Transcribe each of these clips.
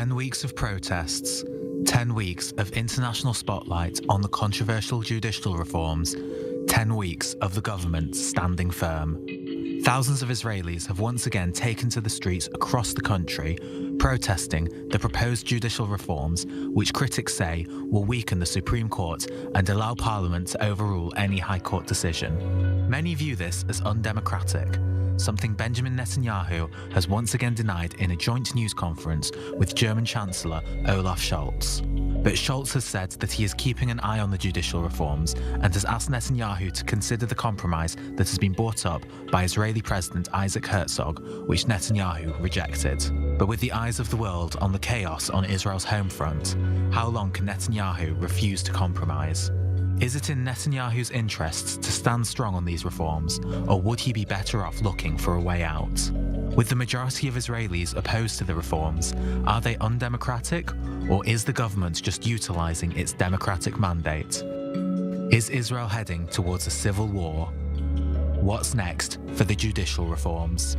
10 weeks of protests, 10 weeks of international spotlight on the controversial judicial reforms, 10 weeks of the government standing firm. Thousands of Israelis have once again taken to the streets across the country, protesting the proposed judicial reforms, which critics say will weaken the Supreme Court and allow Parliament to overrule any High Court decision. Many view this as undemocratic, something Benjamin Netanyahu has once again denied in a joint news conference with German Chancellor Olaf Scholz. But Scholz has said that he is keeping an eye on the judicial reforms and has asked Netanyahu to consider the compromise that has been brought up by Israeli President Isaac Herzog, which Netanyahu rejected. But with the eyes of the world on the chaos on Israel's home front, how long can Netanyahu refuse to compromise? Is it in Netanyahu's interests to stand strong on these reforms, or would he be better off looking for a way out? With the majority of Israelis opposed to the reforms, are they undemocratic, or is the government just utilising its democratic mandate? Is Israel heading towards a civil war? What's next for the judicial reforms?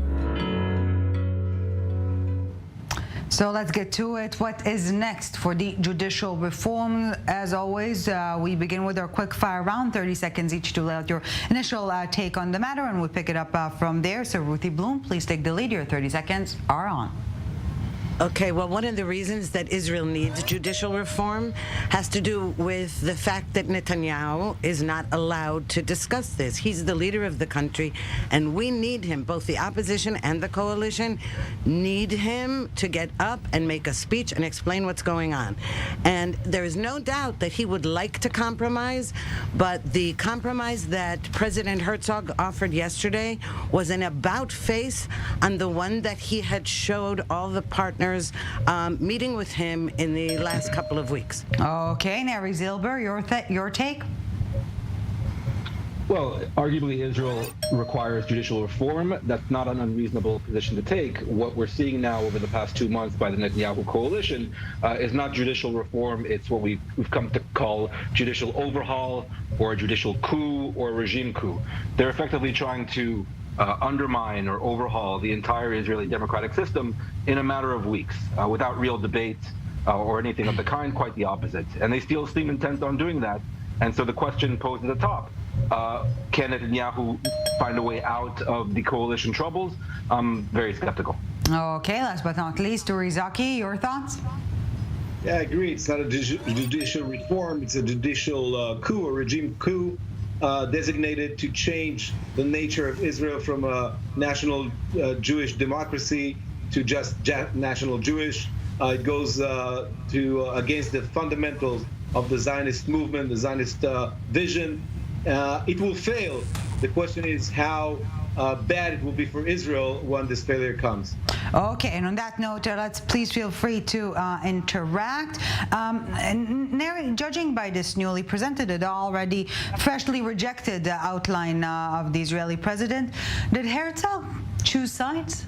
So let's get to it. What is next for the judicial reform? As always, we begin with our quick fire round, 30 seconds each to lay out your initial take on the matter, and we'll pick it up from there. So Ruthie Blum, please take the lead. Your 30 seconds are on. Okay, well, one of the reasons that Israel needs judicial reform has to do with the fact that Netanyahu is not allowed to discuss this. He's the leader of the country, and we need him. Both the opposition and the coalition need him to get up and make a speech and explain what's going on. And there is no doubt that he would like to compromise, but the compromise that President Herzog offered yesterday was an about-face on the one that he had showed all the partners meeting with him in the last couple of weeks. Okay, Neri Zilber, your take? Well, arguably Israel requires judicial reform. That's not an unreasonable position to take. What we're seeing now over the past 2 months by the Netanyahu coalition is not judicial reform. It's what we've come to call judicial overhaul or a judicial coup or a regime coup. They're effectively trying to undermine or overhaul the entire Israeli democratic system in a matter of weeks without real debate or anything of the kind, quite the opposite. And they still seem intent on doing that. And so the question posed at the top, can Netanyahu find a way out of the coalition troubles? I'm very skeptical. Okay, last but not least, Uri Zaki, your thoughts? Yeah, I agree. It's not a judicial reform. It's a judicial coup, a regime coup. Designated to change the nature of Israel from a national Jewish democracy to just national Jewish. It goes against the fundamentals of the Zionist movement, the Zionist vision. It will fail. The question is how bad it will be for Israel when this failure comes. Okay, and on that note, let's please feel free to interact. Neri, judging by this newly presented and already freshly rejected outline of the Israeli president, did Herzog choose sides?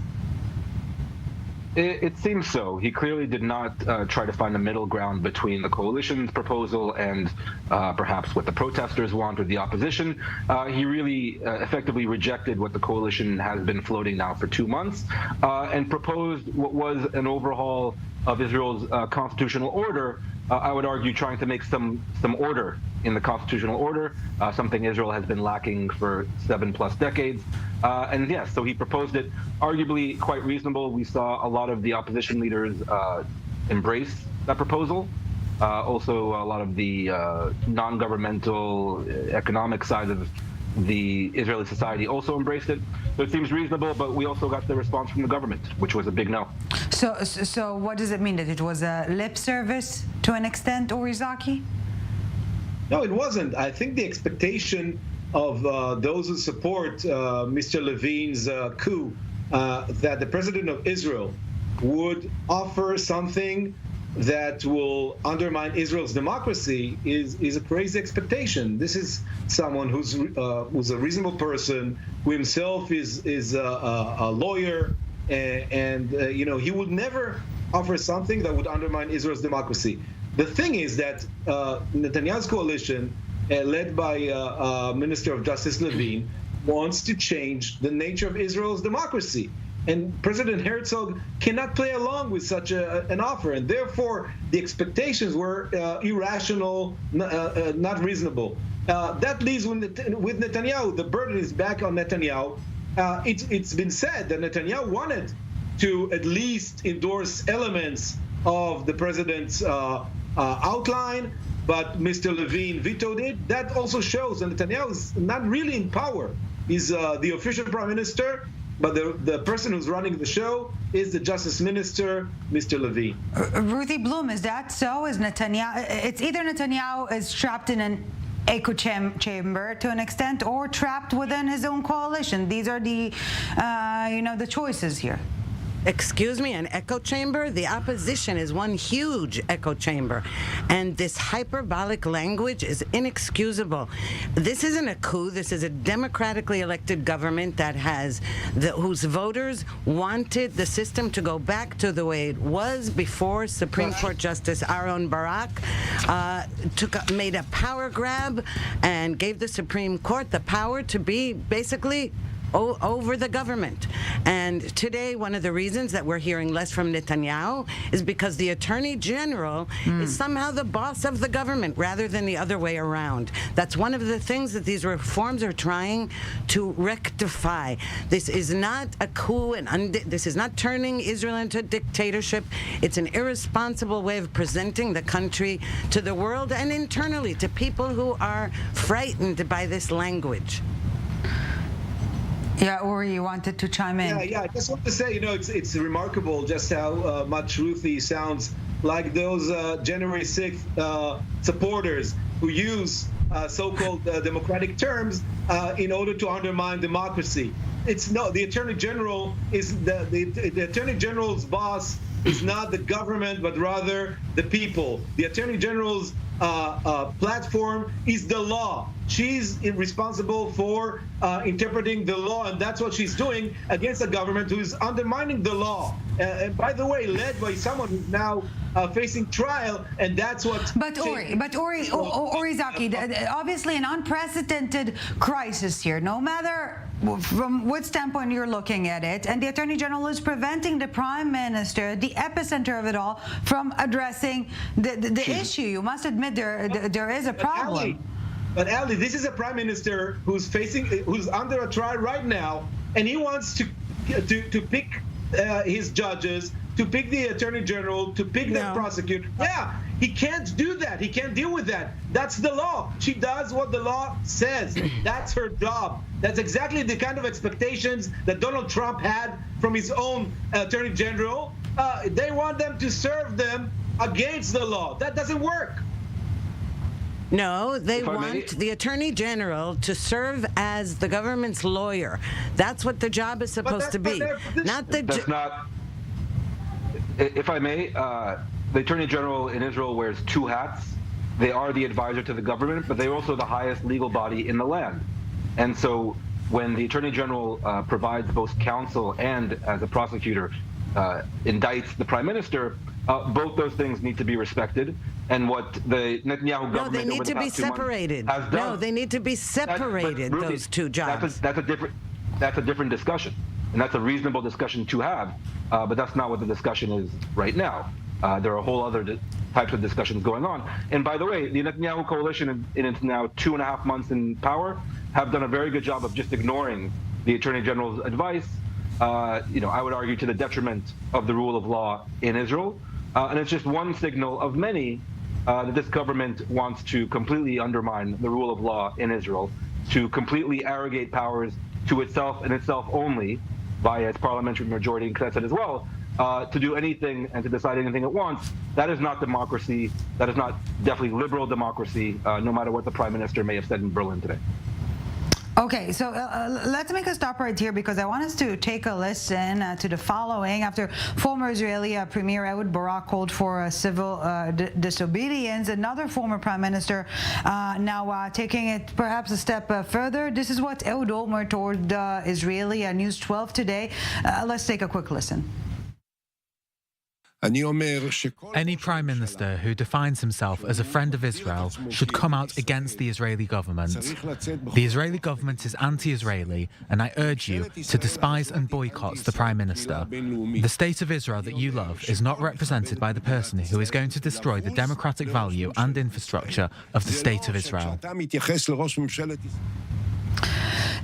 It seems so. He clearly did not try to find a middle ground between the coalition's proposal and perhaps what the protesters want or the opposition. He really effectively rejected what the coalition has been floating now for 2 months and proposed what was an overhaul of Israel's constitutional order. I would argue trying to make some order in the constitutional order, something Israel has been lacking for 7+ decades. And yes, so he proposed it, arguably quite reasonable. We saw a lot of the opposition leaders embrace that proposal. Also, a lot of the non-governmental economic side of the Israeli society also embraced it. So it seems reasonable, but we also got the response from the government, which was a big no. So what does it mean? That it was a lip service to an extent, Uri Zaki? No, it wasn't. I think the expectation of those who support Mr. Levin's coup, that the president of Israel would offer something that will undermine Israel's democracy is a crazy expectation. This is someone who's a reasonable person, who himself is a lawyer, and he would never offer something that would undermine Israel's democracy. The thing is that Netanyahu's coalition, led by Minister of Justice Levin, wants to change the nature of Israel's democracy. And President Herzog cannot play along with such an offer, and therefore the expectations were irrational, not reasonable. That leaves with Netanyahu. The burden is back on Netanyahu. It's been said that Netanyahu wanted to at least endorse elements of the president's outline, but Mr. Levin vetoed it. That also shows that Netanyahu is not really in power. He's the official prime minister, but the person who's running the show is the justice minister, Mr. Levin. Ruthie Blum, is that so? Is Netanyahu? It's either Netanyahu is trapped in an echo chamber to an extent, or trapped within his own coalition. These are the, the choices here. Excuse me, an echo chamber? The opposition is one huge echo chamber. And this hyperbolic language is inexcusable. This isn't a coup. This is a democratically elected government that has whose voters wanted the system to go back to the way it was before Supreme Court Justice Aaron Barak made a power grab and gave the Supreme Court the power to be basically over the government. And today, one of the reasons that we're hearing less from Netanyahu is because the Attorney General is somehow the boss of the government rather than the other way around. That's one of the things that these reforms are trying to rectify. This is not a coup, and this is not turning Israel into a dictatorship. It's an irresponsible way of presenting the country to the world and internally to people who are frightened by this language. Yeah, Uri, you wanted to chime in. Yeah. I just want to say, it's remarkable just how much Ruthie sounds like those January 6th supporters who use so-called democratic terms in order to undermine democracy. The Attorney General is the Attorney General's boss is not the government, but rather the people. The Attorney General's platform is the law. She's responsible for interpreting the law, and that's what she's doing against a government who is undermining the law. And by the way, led by someone who's now facing trial, and that's what. But Uri Zaki, obviously an unprecedented crisis here. No matter from what standpoint you're looking at it, and the Attorney General is preventing the Prime Minister, the epicenter of it all, from addressing the issue. You must admit there is a problem. But Ali, this is a prime minister who's under a trial right now, and he wants to pick his judges, to pick the attorney general, to pick the prosecutor. Yeah, he can't do that. He can't deal with that. That's the law. She does what the law says. That's her job. That's exactly the kind of expectations that Donald Trump had from his own attorney general. They want them to serve them against the law. That doesn't work. No, they want the Attorney General to serve as the government's lawyer. That's what the job is supposed to be. If I may, the Attorney General in Israel wears two hats. They are the advisor to the government, but they're also the highest legal body in the land. And so when the Attorney General provides both counsel and, as a prosecutor, indicts the Prime Minister, both those things need to be respected. And what the Netanyahu government they need to be separated. Has done, no, they need to be separated. Those two jobs. That's a different discussion, and that's a reasonable discussion to have. But that's not what the discussion is right now. There are a whole other types of discussions going on. And by the way, the Netanyahu coalition, in its now 2.5 months in power, have done a very good job of just ignoring the Attorney General's advice. I would argue to the detriment of the rule of law in Israel. And it's just one signal of many that this government wants to completely undermine the rule of law in Israel, to completely arrogate powers to itself and itself only via its parliamentary majority and Knesset as well, to do anything and to decide anything it wants. That is not democracy. That is not definitely liberal democracy, no matter what the Prime Minister may have said in Berlin today. Okay, so let's make a stop right here, because I want us to take a listen to the following. After former Israeli Premier Ehud Barak called for civil disobedience, another former Prime Minister now taking it perhaps a step further. This is what Ehud Olmert told Israeli News 12 today. Let's take a quick listen. Any prime minister who defines himself as a friend of Israel should come out against the Israeli government. The Israeli government is anti-Israeli, and I urge you to despise and boycott the prime minister. The state of Israel that you love is not represented by the person who is going to destroy the democratic value and infrastructure of the state of Israel.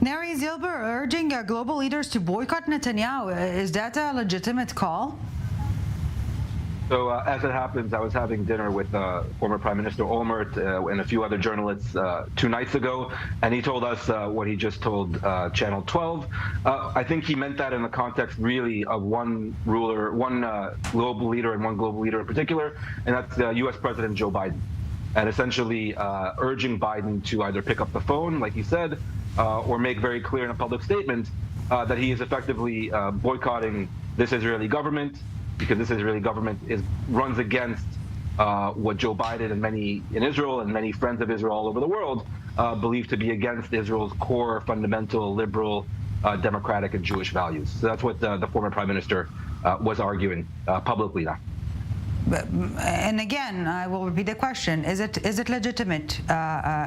Neri Zilber urging global leaders to boycott Netanyahu. Is that a legitimate call? So as it happens, I was having dinner with former Prime Minister Olmert and a few other journalists 2 nights ago, and he told us what he just told Channel 12. I think he meant that in the context really of one ruler, one global leader and one global leader in particular, and that's U.S. President Joe Biden. And essentially urging Biden to either pick up the phone, like he said, or make very clear in a public statement that he is effectively boycotting this Israeli government, because this Israeli government runs against what Joe Biden and many in Israel and many friends of Israel all over the world believe to be against Israel's core, fundamental, liberal, democratic, and Jewish values. So that's what the former prime minister was arguing publicly now. And again, I will repeat the question: Is it legitimate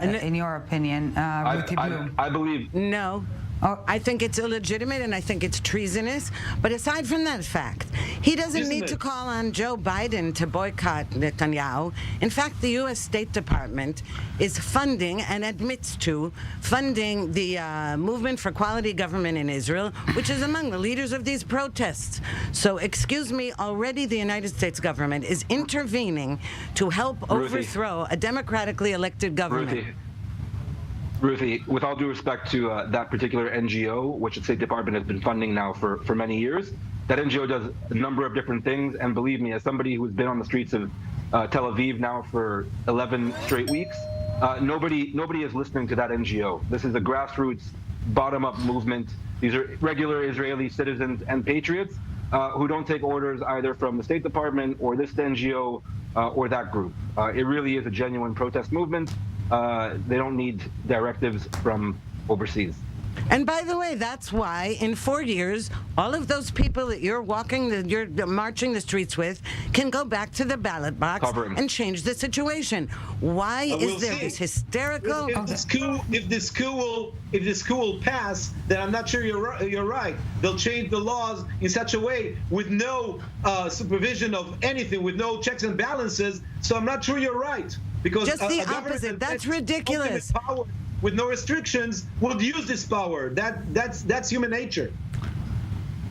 in your opinion, Ruthie Blum? I believe no. Oh. I think it's illegitimate and I think it's treasonous. But aside from that fact, he doesn't need to call on Joe Biden to boycott Netanyahu. In fact, the U.S. State Department is funding and admits to funding the Movement for Quality Government in Israel, which is among the leaders of these protests. So, excuse me, already the United States government is intervening to help overthrow a democratically elected government. Ruthie, with all due respect to that particular NGO, which the State Department has been funding now for many years, that NGO does a number of different things. And believe me, as somebody who's been on the streets of Tel Aviv now for 11 straight weeks, nobody is listening to that NGO. This is a grassroots, bottom-up movement. These are regular Israeli citizens and patriots who don't take orders either from the State Department or this NGO or that group. It really is a genuine protest movement. They don't need directives from overseas. And by the way, that's why in 4 years, all of those people that you're marching the streets with can go back to the ballot box and change the situation. Why is there this hysterical? If this coup will pass, then I'm not sure you're right. They'll change the laws in such a way with no supervision of anything, with no checks and balances. So I'm not sure you're right, because just the opposite. That's ridiculous. Power with no restrictions would use this power. That's human nature.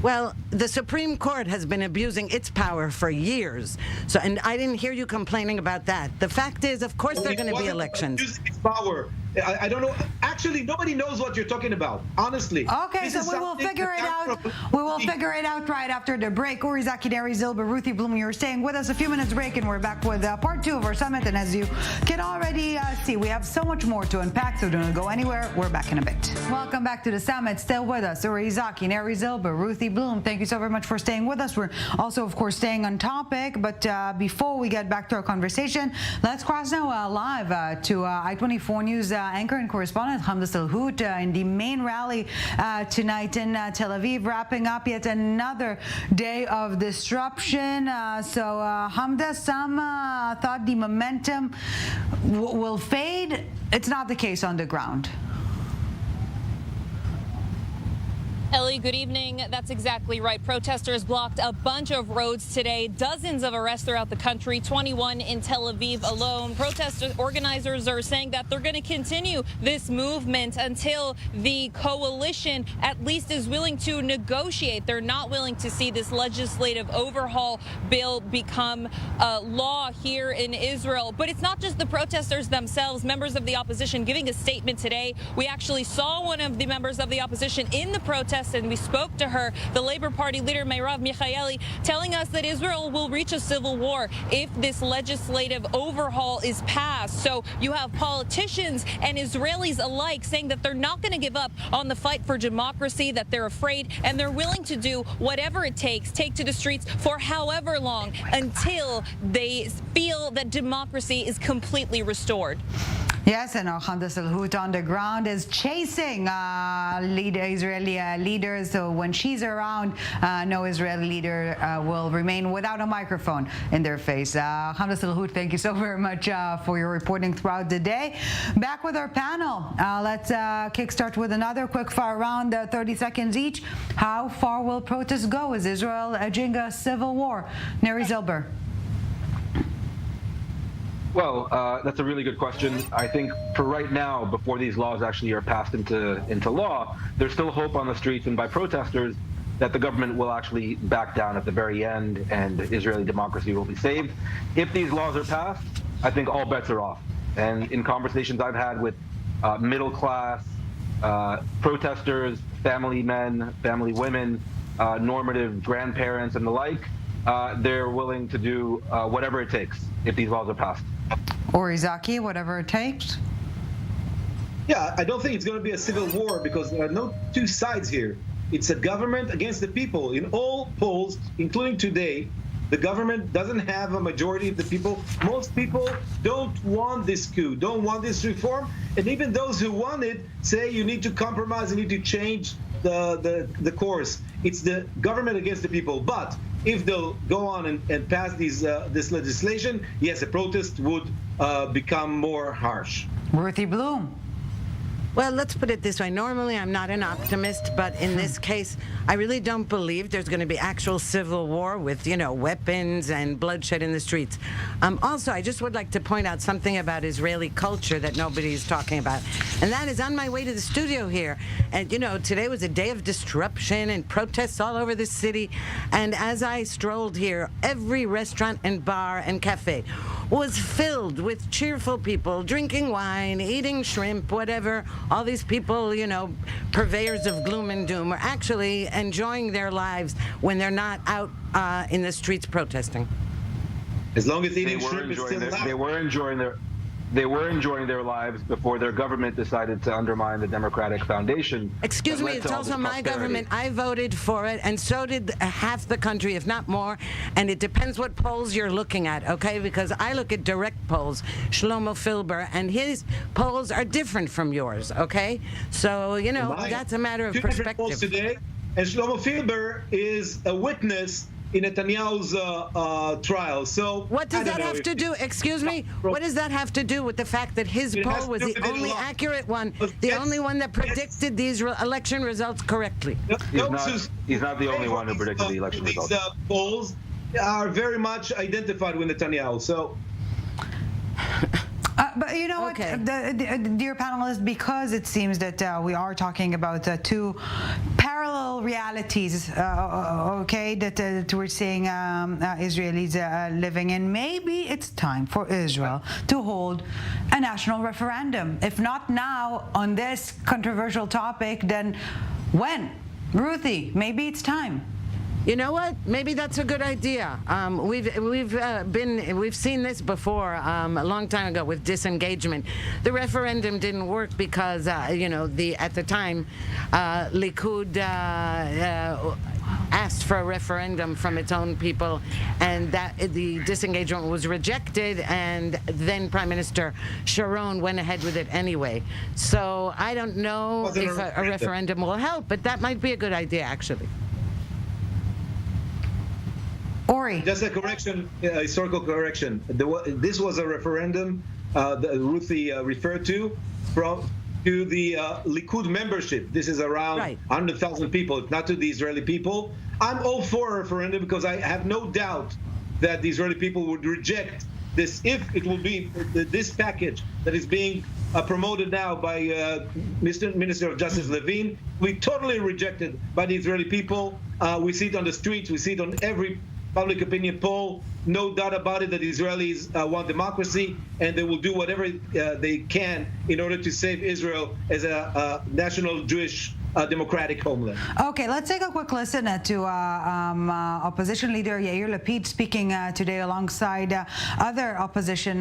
Well, the Supreme Court has been abusing its power for years. So, and I didn't hear you complaining about that. The fact is, of course, there are going to be elections. Abusing its power. I don't know. Actually, nobody knows what you're talking about, honestly. Okay, so we will figure it out. We will figure it out right after the break. Uri Zaki, Neri Zilber, Ruthie Blum, you're staying with us. A few minutes break, and we're back with part 2 of our summit. And as you can already see, we have so much more to unpack, so don't go anywhere. We're back in a bit. Welcome back to the summit. Still with us, Uri Zaki, Neri Zilber, Ruthie Blum. Thank you so very much for staying with us. We're also, of course, staying on topic. But before we get back to our conversation, let's cross now live to I-24 News anchor and correspondent Hamda Salhout in the main rally tonight in Tel Aviv, wrapping up yet another day of disruption. So Hamda, some thought the momentum will fade. It's not the case on the ground. Ellie, good evening. That's exactly right. Protesters blocked a bunch of roads today, dozens of arrests throughout the country, 21 in Tel Aviv alone. Protest organizers are saying that they're going to continue this movement until the coalition at least is willing to negotiate. They're not willing to see this legislative overhaul bill become law here in Israel. But it's not just the protesters themselves. Members of the opposition giving a statement today. We actually saw one of the members of the opposition in the protest, and we spoke to her, the Labor Party leader Merav Michaeli, telling us that Israel will reach a civil war if this legislative overhaul is passed. So you have politicians and Israelis alike saying that they're not going to give up on the fight for democracy, that they're afraid, and they're willing to do whatever it takes, take to the streets for however long until they feel that democracy is completely restored. Yes, and Alejandra Salhut on the ground is chasing Israeli leaders. So when she's around, no Israeli leader will remain without a microphone in their face. Alejandra Salhut, thank you so very much for your reporting throughout the day. Back with our panel. Let's kickstart with another quick fire round, 30 seconds each. How far will protests go? Is Israel edging a civil war? Neri Zilber. Well, that's a really good question. I think for right now, before these laws actually are passed into law, there's still hope on the streets and by protesters that the government will actually back down at the very end and Israeli democracy will be saved. If these laws are passed, I think all bets are off. And in conversations I've had with middle class protesters, family men, family women, normative grandparents and the like, they're willing to do whatever it takes if these laws are passed. Uri Zaki, whatever it takes. Yeah, I don't think it's going to be a civil war because there are no two sides here. It's a government against the people. In all polls, including today, the government doesn't have a majority of the people. Most people don't want this coup, don't want this reform. And even those who want it say you need to compromise, you need to change the course. It's the government against the people. But if they'll go on and pass this legislation, yes, a protest would become more harsh. Ruthie Blum. Well, let's put it this way. Normally, I'm not an optimist, but in this case, I really don't believe there's going to be actual civil war with, weapons and bloodshed in the streets. Also, I just would like to point out something about Israeli culture that nobody's talking about. And that is on my way to the studio here. And, today was a day of disruption and protests all over the city. And as I strolled here, every restaurant and bar and cafe was filled with cheerful people drinking wine, eating shrimp, whatever. All these people, purveyors of gloom and doom, are actually enjoying their lives when they're not out in the streets protesting. As long as eating shrimp is still allowed. They were enjoying their lives before their government decided to undermine the democratic foundation. Excuse me, it's also my government. I voted for it, and so did half the country, if not more. And it depends what polls you're looking at, okay? Because I look at direct polls, Shlomo Filber, and his polls are different from yours, okay? So, that's a matter of perspective. Polls today, and Shlomo Filber is a witness in Netanyahu's trial. So what does that have to do? Excuse me. What does that have to do with the fact that his poll was the only accurate one, the only one that predicted these election results correctly? He's not the only one who predicted the election results. These polls are very much identified with Netanyahu. So. But you know what, dear panelists, because it seems that we are talking about two parallel realities, that we're seeing Israelis living in, maybe it's time for Israel to hold a national referendum. If not now on this controversial topic, then when? Ruthie, maybe it's time. You know what? Maybe that's a good idea. We've seen this before a long time ago with disengagement. The referendum didn't work because at the time Likud asked for a referendum from its own people, and that the disengagement was rejected, and then Prime Minister Sharon went ahead with it anyway. So I don't know if a referendum will help, but that might be a good idea, actually. Uri. Just a correction, historical correction. This was a referendum that Ruthie referred to the Likud membership. This is around 100,000 people, not to the Israeli people. I'm all for a referendum because I have no doubt that the Israeli people would reject this if it will be this package that is being promoted now by Minister of Justice Levine. We totally rejected by the Israeli people. We see it on the streets. We see it on every public opinion poll. No doubt about it that Israelis want democracy, and they will do whatever they can in order to save Israel as a national Jewish democratic homeland. Okay, let's take a quick listen to opposition leader Yair Lapid speaking today alongside other opposition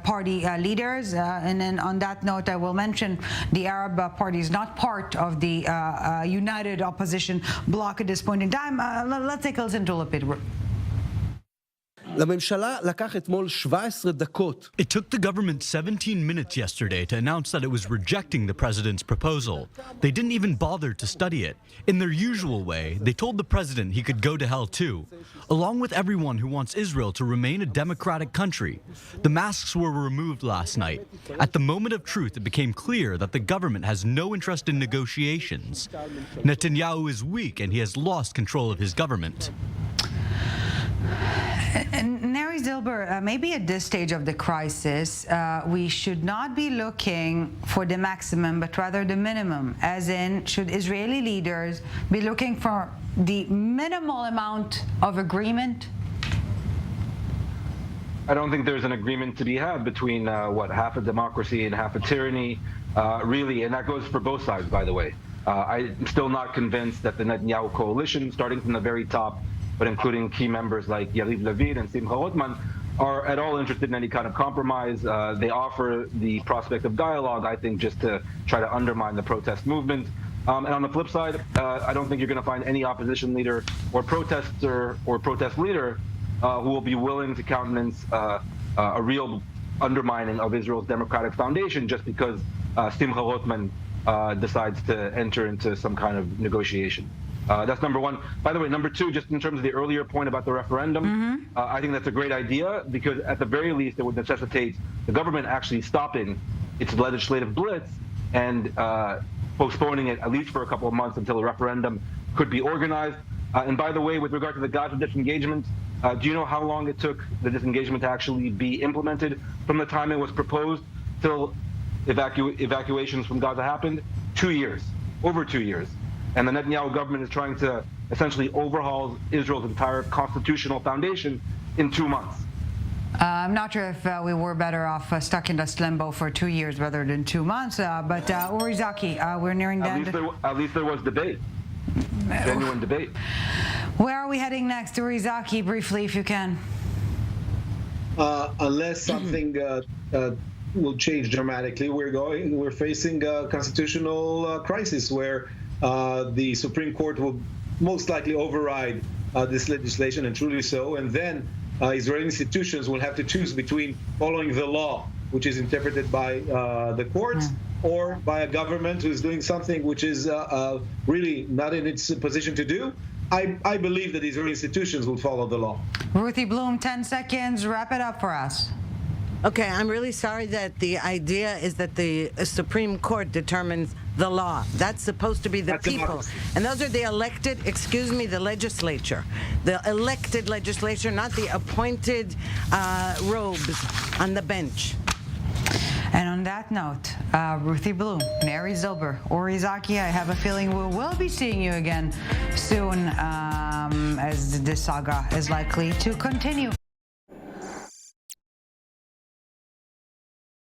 party leaders. And then on that note, I will mention the Arab Party is not part of the united opposition bloc at this point in time. Let's take a listen to Lapid. לממשלה לקח אתמול 17 דקות. It took the government 17 minutes yesterday to announce that it was rejecting the president's proposal. They didn't even bother to study it. In their usual way, they told the president he could go to hell too, along with everyone who wants Israel to remain a democratic country. The masks were removed last night. At the moment of truth, it became clear that the government has no interest in negotiations. Netanyahu is weak and he has lost control of his government. Neri Zilber, maybe at this stage of the crisis, we should not be looking for the maximum, but rather the minimum, as in, should Israeli leaders be looking for the minimal amount of agreement? I don't think there's an agreement to be had between, half a democracy and half a tyranny, really, and that goes for both sides, by the way. I'm still not convinced that the Netanyahu coalition, starting from the very top, but including key members like Uri Zaki and Simcha Rotman, are at all interested in any kind of compromise. They offer the prospect of dialogue, I think, just to try to undermine the protest movement. And on the flip side, I don't think you're going to find any opposition leader or protester or protest leader who will be willing to countenance a real undermining of Israel's democratic foundation just because Simcha Rotman decides to enter into some kind of negotiation. That's number one. By the way, number two, just in terms of the earlier point about the referendum, I think that's a great idea because at the very least it would necessitate the government actually stopping its legislative blitz and postponing it at least for a couple of months until a referendum could be organized. And by the way, with regard to the Gaza disengagement, do you know how long it took the disengagement to actually be implemented from the time it was proposed till evacuations from Gaza happened? 2 years, over 2 years. And the Netanyahu government is trying to essentially overhaul Israel's entire constitutional foundation in 2 months. I'm not sure if we were better off stuck in this limbo for 2 years rather than 2 months, but Uri Zaki, we're nearing the end. At least there was debate, genuine debate. Where are we heading next? Uri Zaki, briefly, if you can. Unless something will change dramatically, we're facing a constitutional crisis where the Supreme Court will most likely override this legislation, and truly so, and then Israeli institutions will have to choose between following the law, which is interpreted by the courts, or by a government who is doing something which is really not in its position to do. I believe that Israeli institutions will follow the law. Ruthie Blum, 10 seconds, wrap it up for us. Okay, I'm really sorry that the idea is that the Supreme Court determines the law. That's supposed to be the people. Democracy. And those are the elected, the legislature. The elected legislature, not the appointed robes on the bench. And on that note, Ruthie Blum, Neri Zilber, Uri Zaki, I have a feeling we will be seeing you again soon as this saga is likely to continue.